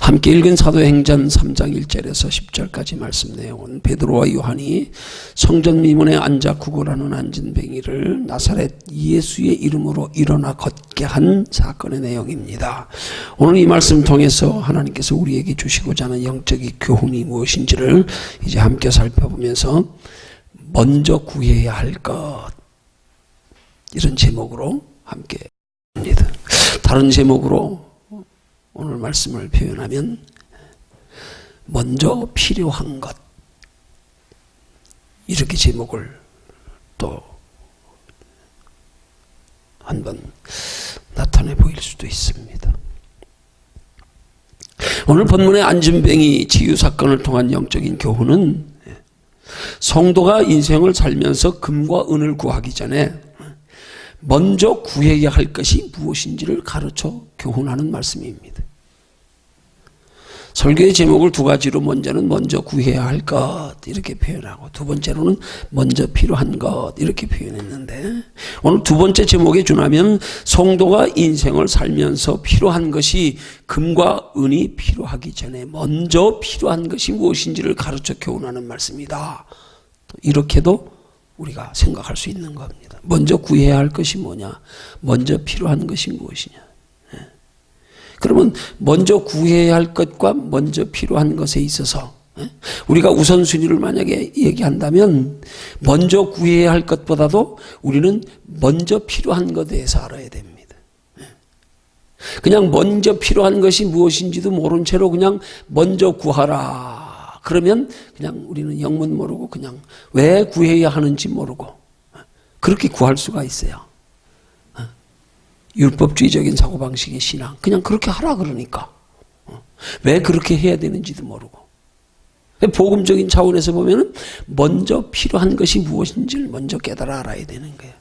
함께 읽은 사도행전 3장 1절에서 10절까지 말씀 내용은 베드로와 요한이 성전 미문에 앉아 구걸하는 안진뱅이를 나사렛 예수의 이름으로 일어나 걷게 한 사건의 내용입니다. 오늘 이 말씀 통해서 하나님께서 우리에게 주시고자 하는 영적인 교훈이 무엇인지를 이제 함께 살펴보면서 먼저 구해야 할 것, 이런 제목으로 함께 합니다. 다른 제목으로 오늘 말씀을 표현하면 먼저 필요한 것, 이렇게 제목을 또 한번 나타내 보일 수도 있습니다. 오늘 본문의 안진뱅이 치유 사건을 통한 영적인 교훈은 성도가 인생을 살면서 금과 은을 구하기 전에 먼저 구해야 할 것이 무엇인지를 가르쳐 교훈하는 말씀입니다. 설교의 제목을 두 가지로, 먼저는 먼저 구해야 할 것 이렇게 표현하고, 두 번째로는 먼저 필요한 것 이렇게 표현했는데, 오늘 두 번째 제목에 준하면 성도가 인생을 살면서 필요한 것이 금과 은이 필요하기 전에 먼저 필요한 것이 무엇인지를 가르쳐 교훈하는 말씀이다. 이렇게도 우리가 생각할 수 있는 겁니다. 먼저 구해야 할 것이 뭐냐, 먼저 필요한 것이 무엇이냐. 그러면 먼저 구해야 할 것과 먼저 필요한 것에 있어서 우리가 우선순위를 만약에 얘기한다면 먼저 구해야 할 것보다도 우리는 먼저 필요한 것에 대해서 알아야 됩니다. 그냥 먼저 필요한 것이 무엇인지도 모른 채로 그냥 먼저 구하라, 그러면 그냥 우리는 영문 모르고 그냥 왜 구해야 하는지 모르고 그렇게 구할 수가 있어요. 율법주의적인 사고방식의 신앙, 그냥 그렇게 하라 그러니까 왜 그렇게 해야 되는지도 모르고, 복음적인 차원에서 보면 먼저 필요한 것이 무엇인지를 먼저 깨달아 알아야 되는 거예요.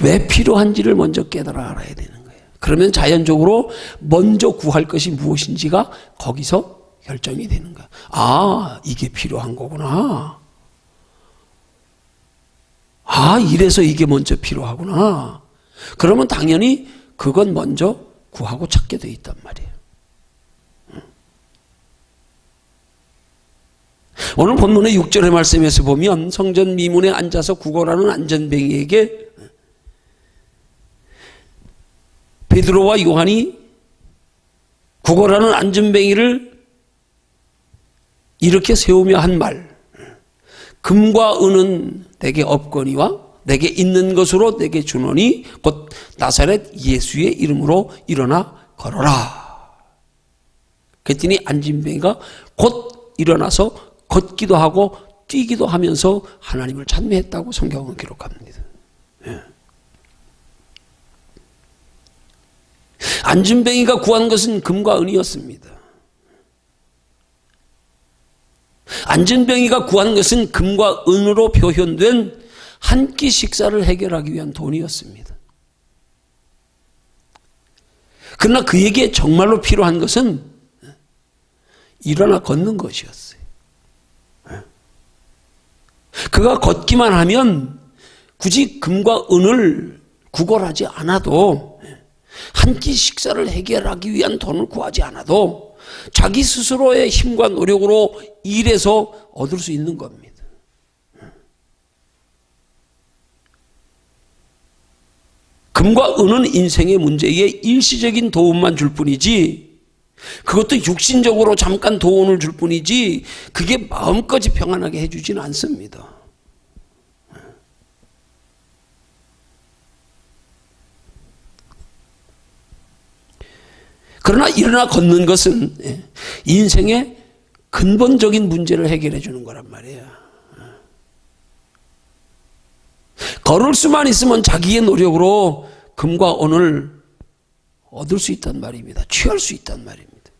왜 필요한지를 먼저 깨달아 알아야 되는 거예요. 그러면 자연적으로 먼저 구할 것이 무엇인지가 거기서 결정이 되는 거예요. 아, 이게 필요한 거구나. 아, 이래서 이게 먼저 필요하구나. 그러면 당연히 그건 먼저 구하고 찾게 돼 있단 말이에요. 오늘 본문의 6절의 말씀에서 보면 성전 미문에 앉아서 구걸하는 안전뱅이에게 베드로와 요한이 구걸하는 안전뱅이를 이렇게 세우며 한 말, 금과 은은 내게 없거니와 내게 있는 것으로 내게 주노니 곧 나사렛 예수의 이름으로 일어나 걸어라. 그랬더니 안진뱅이가 곧 일어나서 걷기도 하고 뛰기도 하면서 하나님을 찬미했다고 성경은 기록합니다. 안진뱅이가 구한 것은 금과 은이었습니다. 안진뱅이가 구한 것은 금과 은으로 표현된 한 끼 식사를 해결하기 위한 돈이었습니다. 그러나 그에게 정말로 필요한 것은 일어나 걷는 것이었어요. 그가 걷기만 하면 굳이 금과 은을 구걸하지 않아도, 한 끼 식사를 해결하기 위한 돈을 구하지 않아도 자기 스스로의 힘과 노력으로 일해서 얻을 수 있는 겁니다. 금과 은은 인생의 문제에 일시적인 도움만 줄 뿐이지, 그것도 육신적으로 잠깐 도움을 줄 뿐이지 그게 마음까지 평안하게 해주지는 않습니다. 그러나 일어나 걷는 것은 인생의 근본적인 문제를 해결해 주는 거란 말이에요. 걸을 수만 있으면 자기의 노력으로 금과 은을 얻을 수 있단 말입니다. 취할 수 있단 말입니다.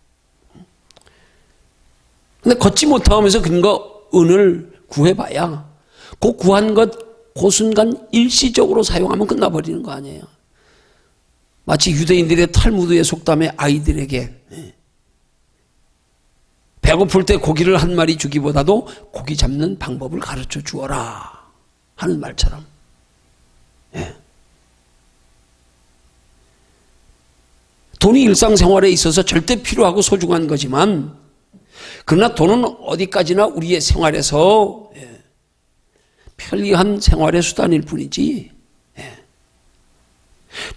근데 걷지 못하면서 금과 은을 구해봐야 그 구한 것 그 순간 일시적으로 사용하면 끝나버리는 거 아니에요. 마치 유대인들의 탈무드의 속담에 아이들에게 배고플 때 고기를 한 마리 주기보다도 고기 잡는 방법을 가르쳐 주어라 하는 말처럼, 돈이 일상생활에 있어서 절대 필요하고 소중한 거지만, 그러나 돈은 어디까지나 우리의 생활에서 편리한 생활의 수단일 뿐이지,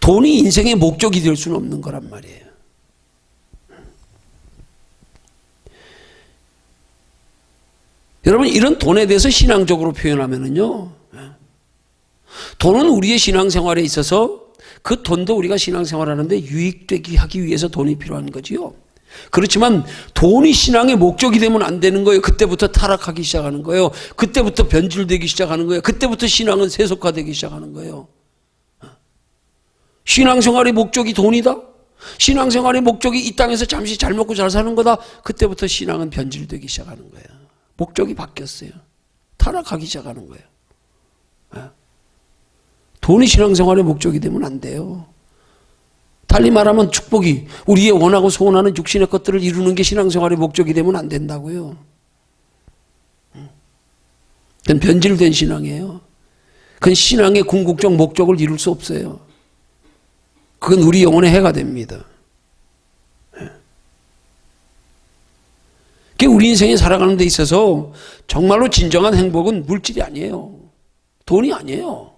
돈이 인생의 목적이 될 수는 없는 거란 말이에요. 여러분, 이런 돈에 대해서 신앙적으로 표현하면은요, 돈은 우리의 신앙생활에 있어서 그 돈도 우리가 신앙생활하는데 유익되게 하기 위해서 돈이 필요한 거지요. 그렇지만 돈이 신앙의 목적이 되면 안 되는 거예요. 그때부터 타락하기 시작하는 거예요. 그때부터 변질되기 시작하는 거예요. 그때부터 신앙은 세속화되기 시작하는 거예요. 신앙생활의 목적이 돈이다? 신앙생활의 목적이 이 땅에서 잠시 잘 먹고 잘 사는 거다? 그때부터 신앙은 변질되기 시작하는 거예요. 목적이 바뀌었어요. 타락하기 시작하는 거예요. 돈이 신앙생활의 목적이 되면 안 돼요. 달리 말하면 축복이, 우리의 원하고 소원하는 육신의 것들을 이루는 게 신앙생활의 목적이 되면 안 된다고요. 그건 변질된 신앙이에요. 그건 신앙의 궁극적 목적을 이룰 수 없어요. 그건 우리 영혼의 해가 됩니다. 우리 인생에 살아가는 데 있어서 정말로 진정한 행복은 물질이 아니에요. 돈이 아니에요.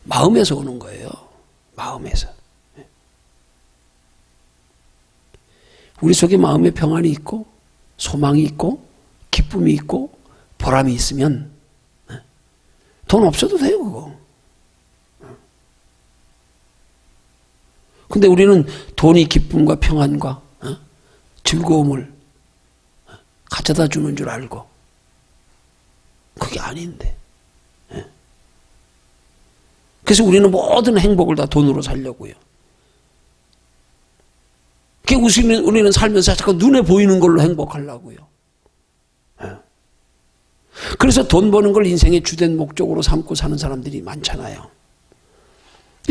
마음에서 오는 거예요. 마음에서. 우리 속에 마음의 평안이 있고 소망이 있고 기쁨이 있고 보람이 있으면 돈 없어도 돼요, 그거. 근데 우리는 돈이 기쁨과 평안과 즐거움을 가져다 주는 줄 알고 그게 아닌데. 그래서 우리는 모든 행복을 다 돈으로 살려고요. 우리는 살면서 자꾸 눈에 보이는 걸로 행복하려고요. 그래서 돈 버는 걸 인생의 주된 목적으로 삼고 사는 사람들이 많잖아요.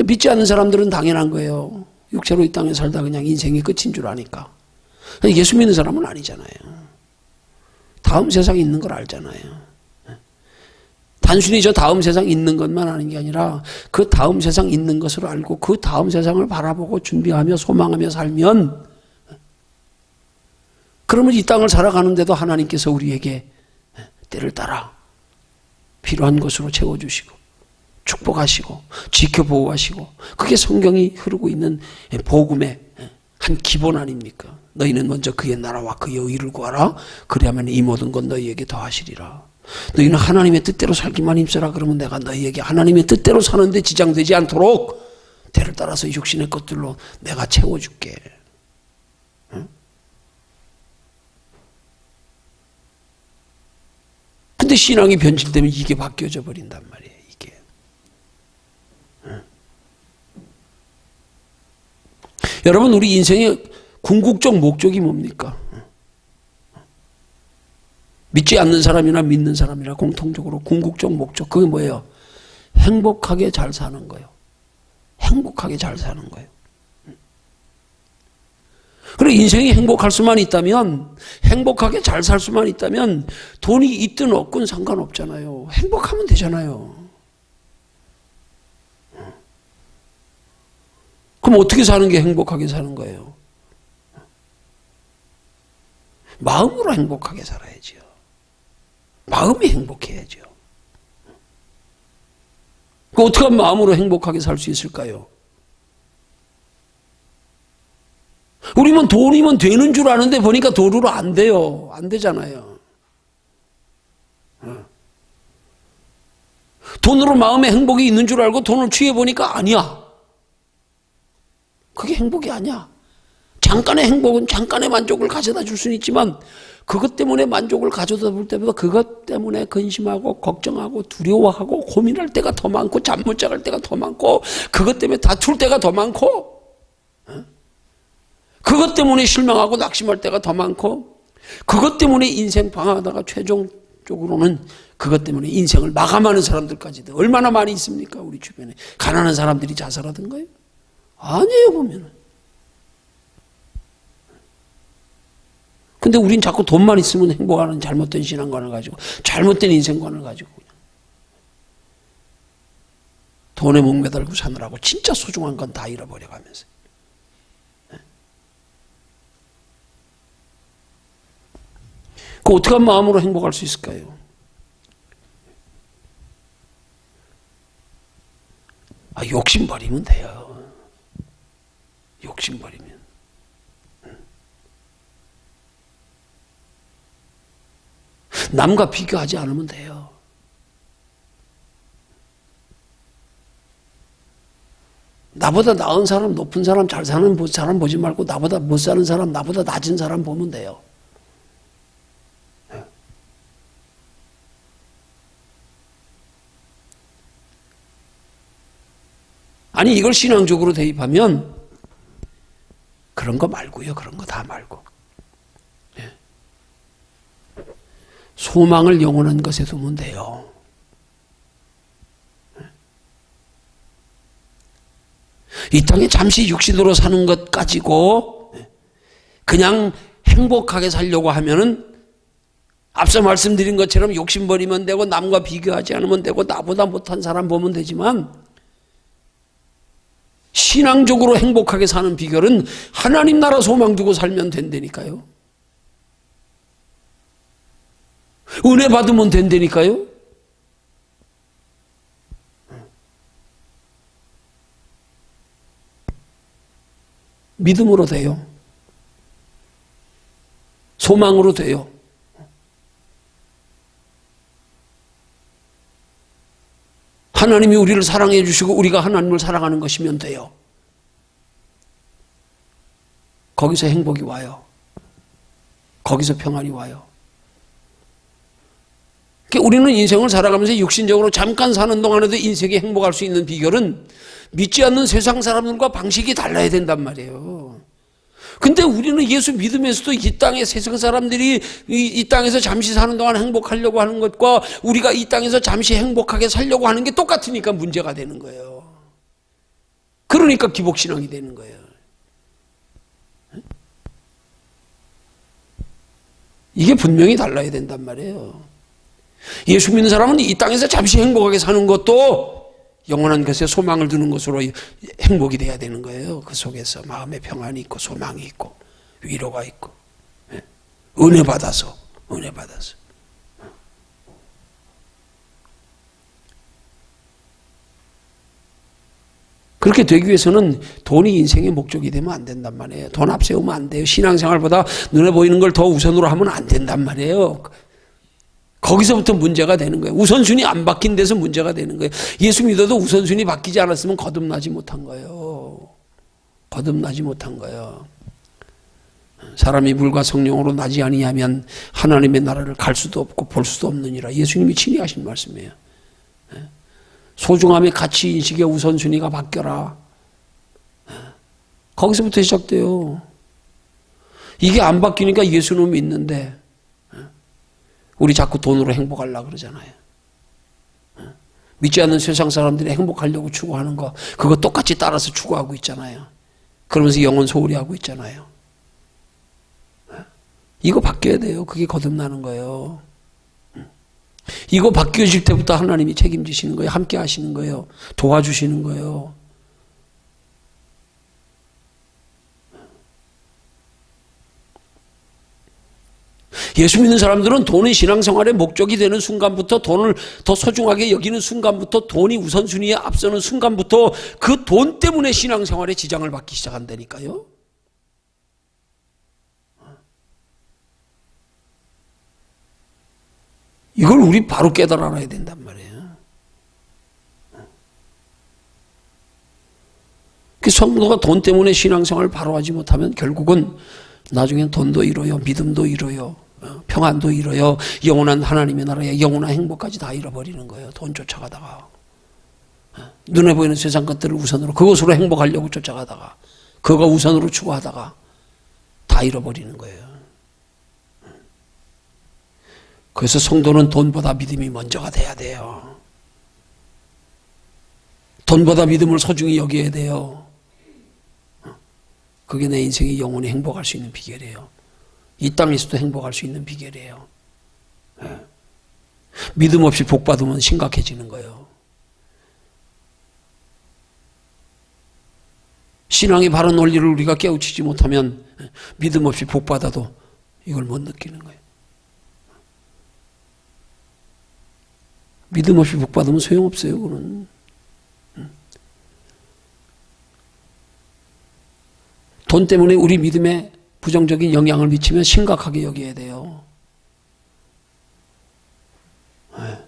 믿지 않는 사람들은 당연한 거예요. 육체로 이 땅에 살다 그냥 인생이 끝인 줄 아니까. 예수 믿는 사람은 아니잖아요. 다음 세상에 있는 걸 알잖아요. 단순히 저 다음 세상 있는 것만 아는 게 아니라 그 다음 세상 있는 것을 알고 그 다음 세상을 바라보고 준비하며 소망하며 살면, 그러면 이 땅을 살아가는데도 하나님께서 우리에게 때를 따라 필요한 것으로 채워주시고 축복하시고 지켜보호하시고, 그게 성경이 흐르고 있는 복음의 한 기본 아닙니까? 너희는 먼저 그의 나라와 그의 의를 구하라. 그리하면 이 모든 건 너희에게 더하시리라. 너희는 하나님의 뜻대로 살기만 힘써라. 그러면 내가 너희에게 하나님의 뜻대로 사는데 지장되지 않도록 때를 따라서 육신의 것들로 내가 채워줄게. 응? 근데 신앙이 변질되면 이게 바뀌어져 버린단 말이에요. 이게. 응? 여러분, 우리 인생의 궁극적 목적이 뭡니까? 믿지 않는 사람이나 믿는 사람이나 공통적으로 궁극적 목적, 그게 뭐예요? 행복하게 잘 사는 거예요. 행복하게 잘 사는 거예요. 그리고 인생이 행복할 수만 있다면, 행복하게 잘 살 수만 있다면 돈이 있든 없든 상관없잖아요. 행복하면 되잖아요. 그럼 어떻게 사는 게 행복하게 사는 거예요? 마음으로 행복하게 살아야지요. 마음이 행복해야죠. 어떻게 하면 마음으로 행복하게 살 수 있을까요? 우리만 돈이면 되는 줄 아는데 보니까 돈으로 안 돼요. 안 되잖아요. 돈으로 마음의 행복이 있는 줄 알고 돈을 취해보니까 아니야. 그게 행복이 아니야. 잠깐의 행복은 잠깐의 만족을 가져다 줄 수는 있지만, 그것 때문에 만족을 가져다 볼 때보다 그것 때문에 근심하고 걱정하고 두려워하고 고민할 때가 더 많고 잠 못 자갈 때가 더 많고 그것 때문에 다툴 때가 더 많고 그것 때문에 실망하고 낙심할 때가 더 많고 그것 때문에 인생 방황하다가 최종적으로는 그것 때문에 인생을 마감하는 사람들까지도 얼마나 많이 있습니까? 우리 주변에. 가난한 사람들이 자살하던 거예요? 아니에요, 보면은. 근데 우린 자꾸 돈만 있으면 행복하는 잘못된 신앙관을 가지고 잘못된 인생관을 가지고 그냥 돈에 목매달고 사느라고 진짜 소중한 건 다 잃어버려가면서. 그 어떻게 한 마음으로 행복할 수 있을까요? 욕심 버리면 돼요. 욕심 버리면. 남과 비교하지 않으면 돼요. 나보다 나은 사람, 높은 사람, 잘 사는 사람 보지 말고 나보다 못 사는 사람, 나보다 낮은 사람 보면 돼요. 아니 이걸 신앙적으로 대입하면 그런 거 말고요. 그런 거 다 말고. 소망을 영원한 것에 두면 돼요. 이 땅에 잠시 육신으로 사는 것 가지고 그냥 행복하게 살려고 하면은 앞서 말씀드린 것처럼 욕심 버리면 되고 남과 비교하지 않으면 되고 나보다 못한 사람 보면 되지만 신앙적으로 행복하게 사는 비결은 하나님 나라 소망 두고 살면 된다니까요. 은혜 받으면 된다니까요. 믿음으로 돼요. 소망으로 돼요. 하나님이 우리를 사랑해 주시고 우리가 하나님을 사랑하는 것이면 돼요. 거기서 행복이 와요. 거기서 평안이 와요. 우리는 인생을 살아가면서 육신적으로 잠깐 사는 동안에도 인생이 행복할 수 있는 비결은 믿지 않는 세상 사람들과 방식이 달라야 된단 말이에요. 근데 우리는 예수 믿으면서도 이 땅의 세상 사람들이 이 땅에서 잠시 사는 동안 행복하려고 하는 것과 우리가 이 땅에서 잠시 행복하게 살려고 하는 게 똑같으니까 문제가 되는 거예요. 그러니까 기복신앙이 되는 거예요. 이게 분명히 달라야 된단 말이에요. 예수 믿는 사람은 이 땅에서 잠시 행복하게 사는 것도 영원한 것에 소망을 두는 것으로 행복이 돼야 되는 거예요. 그 속에서 마음의 평안이 있고 소망이 있고 위로가 있고 은혜 받아서. 그렇게 되기 위해서는 돈이 인생의 목적이 되면 안 된단 말이에요. 돈 앞세우면 안 돼요. 신앙생활보다 눈에 보이는 걸 더 우선으로 하면 안 된단 말이에요. 거기서부터 문제가 되는 거예요. 우선순위 안 바뀐 데서 문제가 되는 거예요. 예수 믿어도 우선순위 바뀌지 않았으면 거듭나지 못한 거예요. 사람이 물과 성령으로 나지 아니하면 하나님의 나라를 갈 수도 없고 볼 수도 없느니라. 예수님이 친히 하신 말씀이에요. 소중함의 가치 인식의 우선순위가 바뀌어라. 거기서부터 시작돼요. 이게 안 바뀌니까 예수는 믿는데 우리 자꾸 돈으로 행복하려고 그러잖아요. 믿지 않는 세상 사람들이 행복하려고 추구하는 거 그거 똑같이 따라서 추구하고 있잖아요. 그러면서 영혼 소홀히 하고 있잖아요. 이거 바뀌어야 돼요. 그게 거듭나는 거예요. 이거 바뀌어질 때부터 하나님이 책임지시는 거예요. 함께 하시는 거예요. 도와주시는 거예요. 예수 믿는 사람들은 돈이 신앙생활의 목적이 되는 순간부터 돈을 더 소중하게 여기는 순간부터 돈이 우선순위에 앞서는 순간부터 그 돈 때문에 신앙생활에 지장을 받기 시작한다니까요. 이걸 우리 바로 깨달아 알아야 된단 말이에요. 그 성도가 돈 때문에 신앙생활을 바로 하지 못하면 결국은 나중엔 돈도 잃어요. 믿음도 잃어요. 평안도 잃어요. 영원한 하나님의 나라의 영원한 행복까지 다 잃어버리는 거예요. 돈 쫓아가다가. 눈에 보이는 세상 것들을 우선으로 그것으로 행복하려고 쫓아가다가 그거 우선으로 추구하다가 다 잃어버리는 거예요. 그래서 성도는 돈보다 믿음이 먼저가 돼야 돼요. 돈보다 믿음을 소중히 여겨야 돼요. 그게 내 인생이 영원히 행복할 수 있는 비결이에요. 이 땅에서도 행복할 수 있는 비결이에요. 믿음 없이 복 받으면 심각해지는 거예요. 신앙의 바른 원리를 우리가 깨우치지 못하면 믿음 없이 복 받아도 이걸 못 느끼는 거예요. 믿음 없이 복 받으면 소용없어요, 그거는. 돈 때문에 우리 믿음에 부정적인 영향을 미치면 심각하게 여겨야 돼요. 네.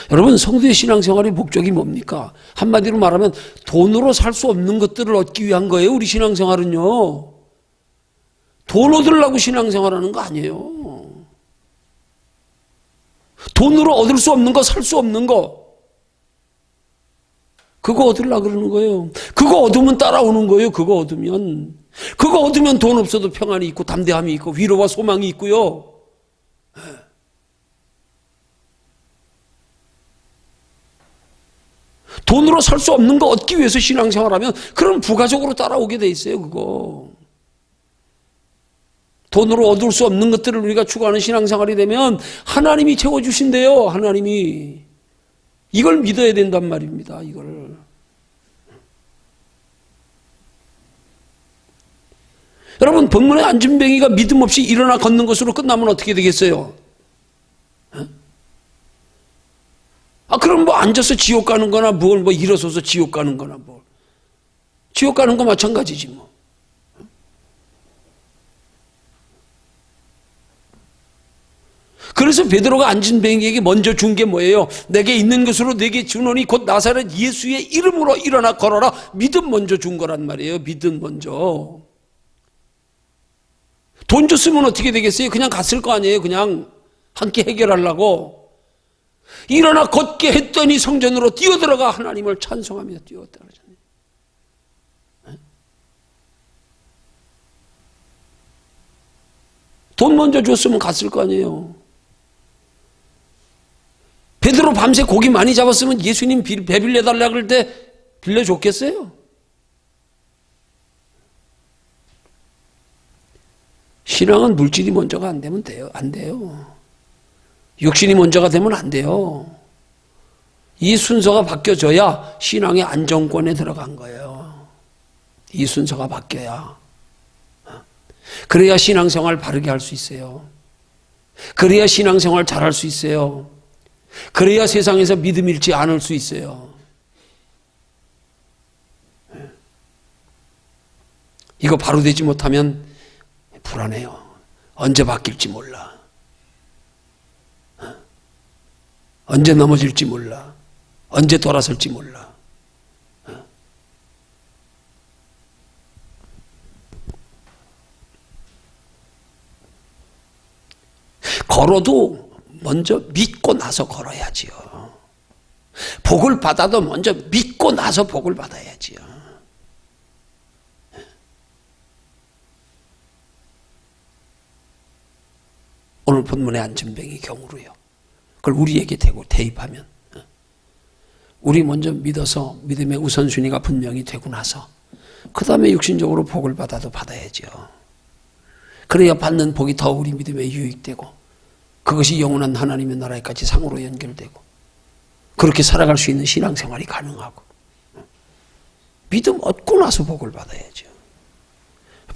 여러분, 성도의 신앙생활의 목적이 뭡니까? 한마디로 말하면 돈으로 살 수 없는 것들을 얻기 위한 거예요. 우리 신앙생활은요. 돈 얻으려고 신앙생활하는 거 아니에요. 돈으로 얻을 수 없는 거, 살 수 없는 거, 그거 얻으려고 그러는 거예요. 그거 얻으면 따라오는 거예요. 그거 얻으면 돈 없어도 평안이 있고 담대함이 있고 위로와 소망이 있고요. 돈으로 살 수 없는 거 얻기 위해서 신앙생활하면 그럼 부가적으로 따라오게 돼 있어요. 그거 돈으로 얻을 수 없는 것들을 우리가 추구하는 신앙생활이 되면 하나님이 채워주신대요. 하나님이. 이걸 믿어야 된단 말입니다. 이걸. 여러분, 병문에 앉은 병이가 믿음 없이 일어나 걷는 것으로 끝나면 어떻게 되겠어요? 그럼 뭐 앉아서 지옥 가는 거나 뭐 일어서서 지옥 가는 거나 지옥 가는 거 마찬가지지 뭐. 그래서 베드로가 앉은 병에게 먼저 준 게 뭐예요? 내게 있는 것으로 내게 주노니 곧 나사렛 예수의 이름으로 일어나 걸어라. 믿음 먼저 준 거란 말이에요. 믿음 먼저. 돈 줬으면 어떻게 되겠어요? 그냥 갔을 거 아니에요. 그냥 함께 해결하려고. 일어나 걷게 했더니 성전으로 뛰어들어가 하나님을 찬송하며 뛰어들어가잖아요. 돈 먼저 줬으면 갔을 거 아니에요. 베드로 밤새 고기 많이 잡았으면 예수님 배 빌려달라고 그럴 때 빌려줬겠어요? 신앙은 물질이 먼저가 안 되면 돼요. 안 돼요. 육신이 먼저가 되면 안 돼요. 이 순서가 바뀌어져야 신앙의 안정권에 들어간 거예요. 이 순서가 바뀌어야. 그래야 신앙생활 바르게 할 수 있어요. 그래야 신앙생활 잘할 수 있어요. 그래야 세상에서 믿음 잃지 않을 수 있어요. 이거 바로 되지 못하면 불안해요. 언제 바뀔지 몰라. 언제 넘어질지 몰라. 언제 돌아설지 몰라. 걸어도 먼저 믿고 나서 걸어야지요. 복을 받아도 먼저 믿고 나서 복을 받아야지요. 오늘 본문의 안전병의 경우로요. 그걸 우리에게 대입하면 우리 먼저 믿어서 믿음의 우선순위가 분명히 되고 나서 그 다음에 육신적으로 복을 받아도 받아야죠. 그래야 받는 복이 더 우리 믿음에 유익되고 그것이 영원한 하나님의 나라에까지 상으로 연결되고 그렇게 살아갈 수 있는 신앙생활이 가능하고 믿음 얻고 나서 복을 받아야죠.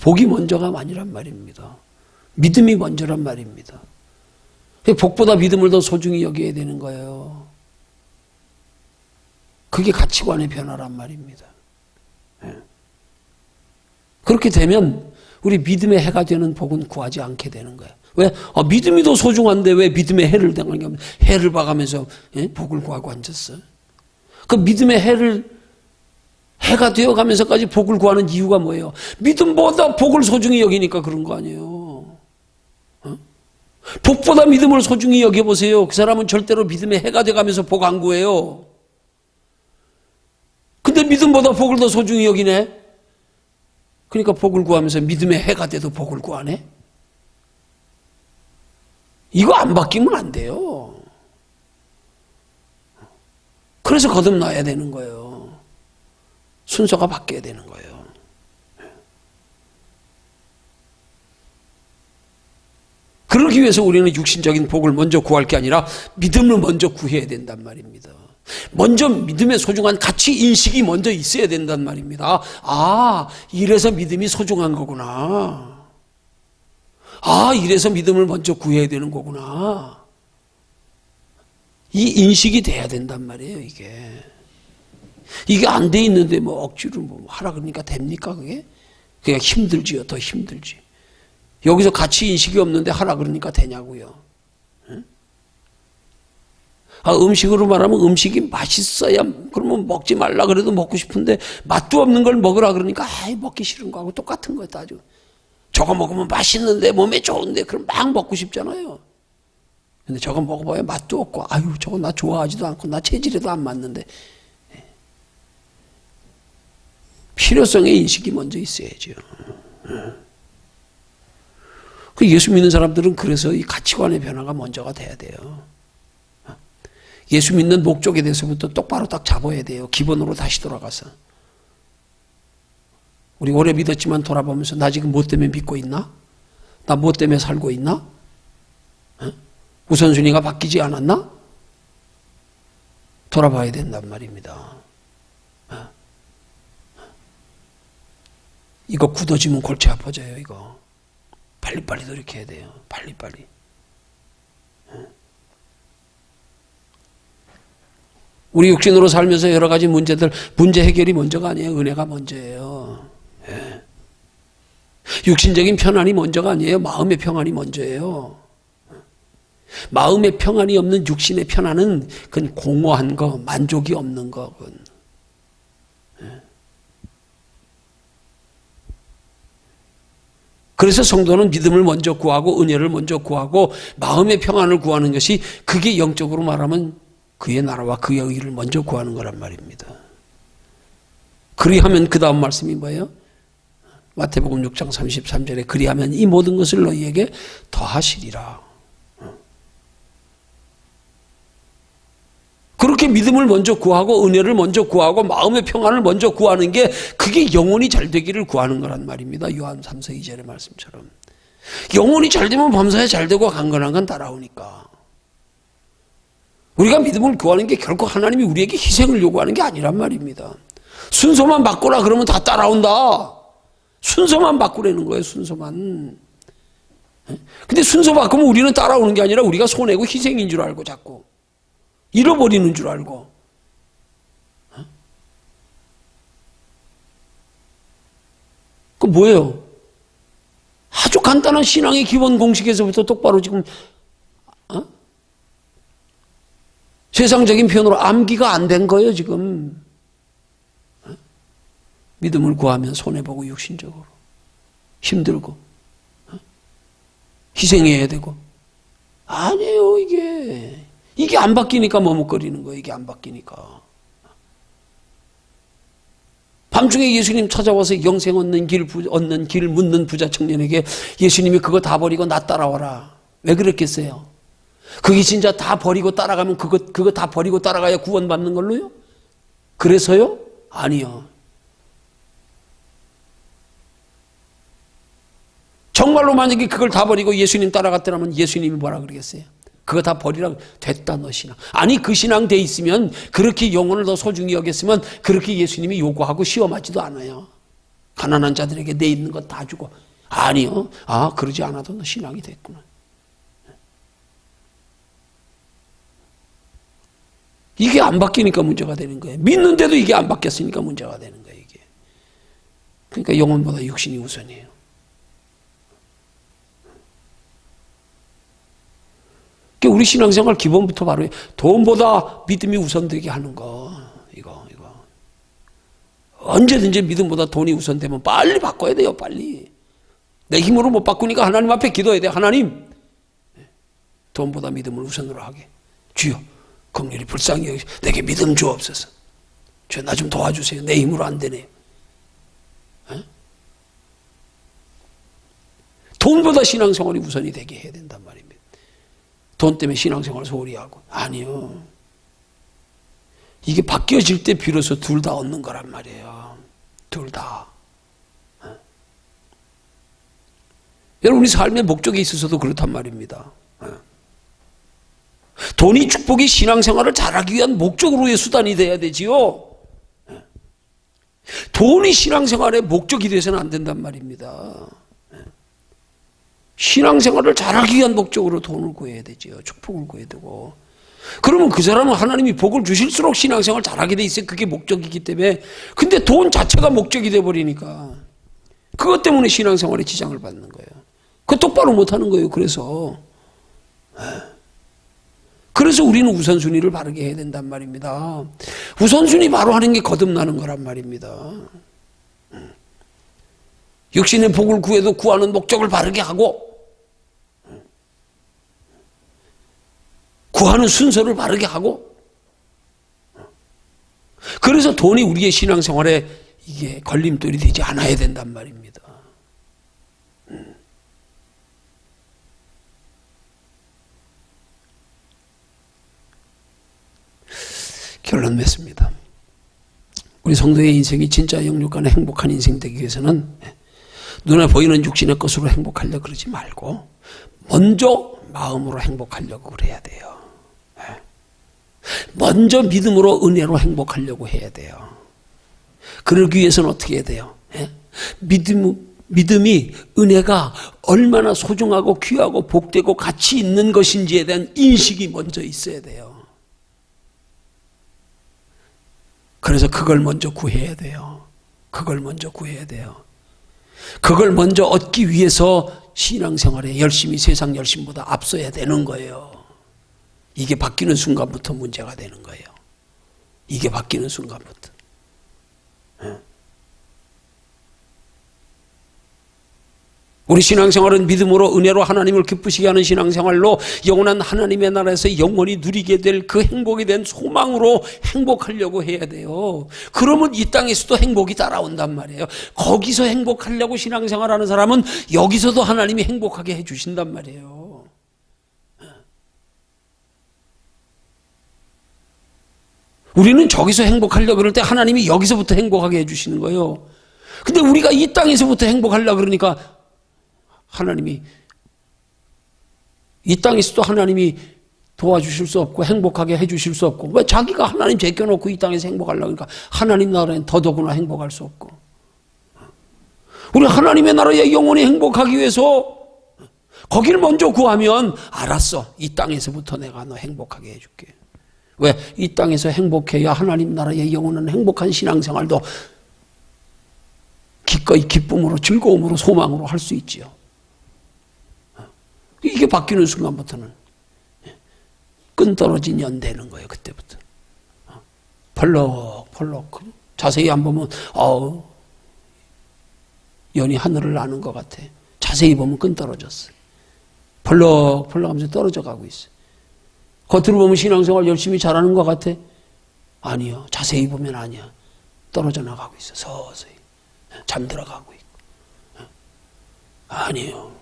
복이 먼저가 아니란 말입니다. 믿음이 먼저란 말입니다. 복보다 믿음을 더 소중히 여겨야 되는 거예요. 그게 가치관의 변화란 말입니다. 그렇게 되면 우리 믿음의 해가 되는 복은 구하지 않게 되는 거예요. 왜? 믿음이 더 소중한데 왜 믿음의 해를 당하냐면 해를 봐가면서 복을 구하고 앉았어요. 그 믿음의 해가 되어가면서까지 복을 구하는 이유가 뭐예요? 믿음보다 복을 소중히 여기니까 그런 거 아니에요. 복보다 믿음을 소중히 여겨보세요. 그 사람은 절대로 믿음의 해가 돼가면서 복 안 구해요. 근데 믿음보다 복을 더 소중히 여기네. 그러니까 복을 구하면서 믿음의 해가 돼도 복을 구하네. 이거 안 바뀌면 안 돼요. 그래서 거듭나야 되는 거예요. 순서가 바뀌어야 되는 거예요. 그러기 위해서 우리는 육신적인 복을 먼저 구할 게 아니라 믿음을 먼저 구해야 된단 말입니다. 먼저 믿음의 소중한 가치 인식이 먼저 있어야 된단 말입니다. 아, 이래서 믿음이 소중한 거구나. 아, 이래서 믿음을 먼저 구해야 되는 거구나. 이 인식이 돼야 된단 말이에요, 이게. 이게 안 돼 있는데 뭐 억지로 뭐 하라 그러니까 됩니까, 그게? 그냥 힘들지요, 더 힘들지. 여기서 가치 인식이 없는데 하라 그러니까 되냐고요. 아, 음식으로 말하면 음식이 맛있어야 그러면 먹지 말라 그래도 먹고 싶은데 맛도 없는 걸 먹으라 그러니까 아이 먹기 싫은 거하고 똑같은 거예요. 아주 저거 먹으면 맛있는데 몸에 좋은데 그럼 막 먹고 싶잖아요. 근데 저거 먹어봐야 맛도 없고 아유 저거 나 좋아하지도 않고 나 체질에도 안 맞는데. 필요성의 인식이 먼저 있어야죠. 그 예수 믿는 사람들은 그래서 이 가치관의 변화가 먼저가 돼야 돼요. 예수 믿는 목적에 대해서부터 똑바로 딱 잡아야 돼요. 기본으로 다시 돌아가서. 우리 오래 믿었지만 돌아보면서 나 지금 뭐 때문에 믿고 있나? 나 뭐 때문에 살고 있나? 우선순위가 바뀌지 않았나? 돌아봐야 된단 말입니다. 이거 굳어지면 골치 아파져요, 이거. 빨리빨리 돌이켜야 돼요. 빨리빨리. 우리 육신으로 살면서 여러 가지 문제 해결이 먼저가 아니에요. 은혜가 먼저예요. 예. 육신적인 편안이 먼저가 아니에요. 마음의 평안이 먼저예요. 마음의 평안이 없는 육신의 편안은 그건 공허한 거, 만족이 없는 거. 그건. 예. 그래서 성도는 믿음을 먼저 구하고 은혜를 먼저 구하고 마음의 평안을 구하는 것이 그게 영적으로 말하면 그의 나라와 그의 의를 먼저 구하는 거란 말입니다. 그리하면 그 다음 말씀이 뭐예요? 마태복음 6장 33절에 그리하면 이 모든 것을 너희에게 더하시리라. 그렇게 믿음을 먼저 구하고 은혜를 먼저 구하고 마음의 평안을 먼저 구하는 게 그게 영혼이 잘 되기를 구하는 거란 말입니다. 요한 3서 2절의 말씀처럼. 영혼이 잘 되면 범사에 잘 되고 강건한 건 따라오니까. 우리가 믿음을 구하는 게 결코 하나님이 우리에게 희생을 요구하는 게 아니란 말입니다. 순서만 바꾸라 그러면 다 따라온다. 순서만 바꾸라는 거예요. 순서만. 근데 순서 바꾸면 우리는 따라오는 게 아니라 우리가 손해고 희생인 줄 알고 자꾸 잃어버리는 줄 알고. 그 뭐예요? 아주 간단한 신앙의 기본 공식에서부터 똑바로 지금 세상적인 표현으로 암기가 안 된 거예요, 지금. 믿음을 구하면 손해보고 육신적으로. 힘들고. 희생해야 되고. 아니에요, 이게. 이게 안 바뀌니까 머뭇거리는 거예요, 이게 안 바뀌니까. 밤중에 예수님 찾아와서 영생 얻는 길 묻는 부자 청년에게 예수님이 그거 다 버리고 나 따라와라. 왜 그랬겠어요? 그게 진짜 다 버리고 따라가면 그거 다 버리고 따라가야 구원받는 걸로요? 그래서요? 아니요. 정말로 만약에 그걸 다 버리고 예수님 따라갔더라면 예수님이 뭐라 그러겠어요? 그거 다 버리라고. 됐다 너 신앙. 아니 그 신앙 돼 있으면 그렇게 영혼을 더 소중히 여겼으면 그렇게 예수님이 요구하고 시험하지도 않아요. 가난한 자들에게 내 있는 것 다 주고. 아니요. 아 그러지 않아도 너 신앙이 됐구나. 이게 안 바뀌니까 문제가 되는 거예요. 믿는데도 이게 안 바뀌었으니까 문제가 되는 거예요. 이게. 그러니까 영혼보다 육신이 우선이에요. 우리 신앙생활 기본부터 바로 돈보다 믿음이 우선되게 하는 거. 이거. 언제든지 믿음보다 돈이 우선되면 빨리 바꿔야 돼요. 빨리. 내 힘으로 못 바꾸니까 하나님 앞에 기도해야 돼. 하나님 돈보다 믿음을 우선으로 하게. 주여 긍휼히 불쌍히 여기서 내게 믿음 주옵소서. 주여 나 좀 도와주세요. 내 힘으로 안 되네요. 돈보다 신앙생활이 우선이 되게 해야 된단 말입니다. 돈 때문에 신앙생활 소홀히 하고. 아니요. 이게 바뀌어질 때 비로소 둘 다 얻는 거란 말이에요. 둘 다. 여러분 우리 삶의 목적에 있어서도 그렇단 말입니다. 돈이 축복이 신앙생활을 잘하기 위한 목적으로의 수단이 돼야 되지요. 돈이 신앙생활의 목적이 돼서는 안 된단 말입니다. 신앙생활을 잘하기 위한 목적으로 돈을 구해야 되지요. 축복을 구해야 되고. 그러면 그 사람은 하나님이 복을 주실수록 신앙생활 잘하게 돼 있어요. 그게 목적이기 때문에. 근데 돈 자체가 목적이 돼버리니까 그것 때문에 신앙생활에 지장을 받는 거예요. 그거 똑바로 못하는 거예요. 그래서 우리는 우선순위를 바르게 해야 된단 말입니다. 우선순위 바로 하는 게 거듭나는 거란 말입니다. 육신의 복을 구해도 구하는 목적을 바르게 하고 구하는 순서를 바르게 하고, 그래서 돈이 우리의 신앙생활에 이게 걸림돌이 되지 않아야 된단 말입니다. 결론 맺습니다. 우리 성도의 인생이 진짜 영육간의 행복한 인생 되기 위해서는 눈에 보이는 육신의 것으로 행복하려고 그러지 말고 먼저 마음으로 행복하려고 그래야 돼요. 먼저 믿음으로 은혜로 행복하려고 해야 돼요. 그러기 위해서는 어떻게 해야 돼요? 믿음이 은혜가 얼마나 소중하고 귀하고 복되고 가치 있는 것인지에 대한 인식이 먼저 있어야 돼요. 그래서 그걸 먼저 구해야 돼요. 그걸 먼저 구해야 돼요. 그걸 먼저 얻기 위해서 신앙생활에 열심히 세상 열심보다 앞서야 되는 거예요. 이게 바뀌는 순간부터 문제가 되는 거예요. 이게 바뀌는 순간부터. 우리 신앙생활은 믿음으로 은혜로 하나님을 기쁘시게 하는 신앙생활로 영원한 하나님의 나라에서 영원히 누리게 될 그 행복에 대한 소망으로 행복하려고 해야 돼요. 그러면 이 땅에서도 행복이 따라온단 말이에요. 거기서 행복하려고 신앙생활하는 사람은 여기서도 하나님이 행복하게 해주신단 말이에요. 우리는 저기서 행복하려고 그럴 때 하나님이 여기서부터 행복하게 해주시는 거예요. 근데 우리가 이 땅에서부터 행복하려고 그러니까 하나님이 이 땅에서도 하나님이 도와주실 수 없고 행복하게 해주실 수 없고, 왜 자기가 하나님 제껴놓고 이 땅에서 행복하려고 그러니까 하나님 나라엔 더더구나 행복할 수 없고, 우리 하나님의 나라에 영원히 행복하기 위해서 거기를 먼저 구하면 알았어, 이 땅에서부터 내가 너 행복하게 해줄게. 왜? 이 땅에서 행복해야 하나님 나라의 영원한 행복한 신앙생활도 기꺼이 기쁨으로 즐거움으로 소망으로 할 수 있지요. 이게 바뀌는 순간부터는 끈떨어진 연 되는 거예요. 그때부터 펄럭펄럭 자세히 안 보면 연이 하늘을 나는 것 같아. 자세히 보면 끈떨어졌어. 펄럭펄럭 하면서 떨어져 가고 있어. 겉으로 보면 신앙생활 열심히 잘하는 것 같아. 아니요. 자세히 보면 아니야. 떨어져 나가고 있어. 서서히 잠들어 가고 있고. 아니에요.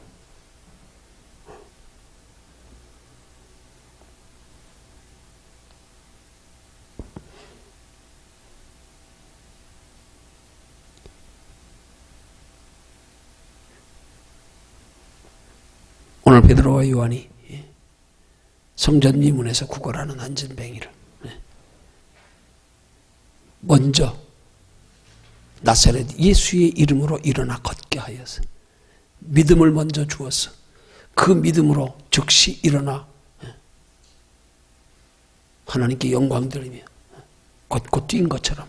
오늘 베드로와 요한이 성전 미문에서 구걸하는 안전뱅이를 먼저 나사렛 예수의 이름으로 일어나 걷게 하여서 믿음을 먼저 주었어. 그 믿음으로 즉시 일어나 하나님께 영광 돌리며 걷고 뛴 것처럼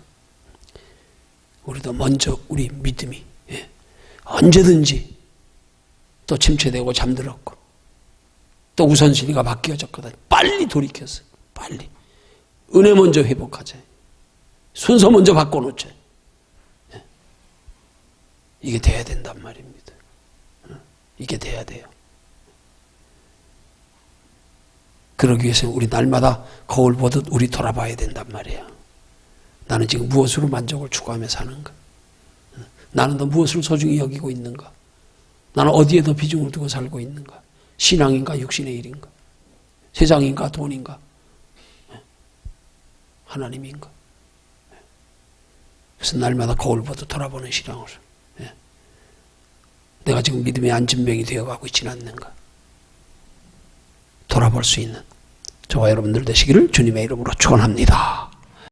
우리도 먼저 우리 믿음이 언제든지 또 침체되고 잠들었고 또 우선순위가 바뀌어졌거든. 빨리 돌이켰어. 빨리 은혜 먼저 회복하자. 순서 먼저 바꿔놓자. 이게 돼야 된단 말입니다. 이게 돼야 돼요. 그러기 위해서 우리 날마다 거울 보듯 우리 돌아봐야 된단 말이에요. 나는 지금 무엇으로 만족을 추구하며 사는가? 나는 더 무엇을 소중히 여기고 있는가? 나는 어디에 더 비중을 두고 살고 있는가? 신앙인가 육신의 일인가? 세상인가 돈인가? 하나님인가? 그래서 날마다 거울 보듯 돌아보는 신앙으로 내가 지금 믿음의 안진병이 되어가고 있지는 않는가? 돌아볼 수 있는 저와 여러분들 되시기를 주님의 이름으로 축원합니다.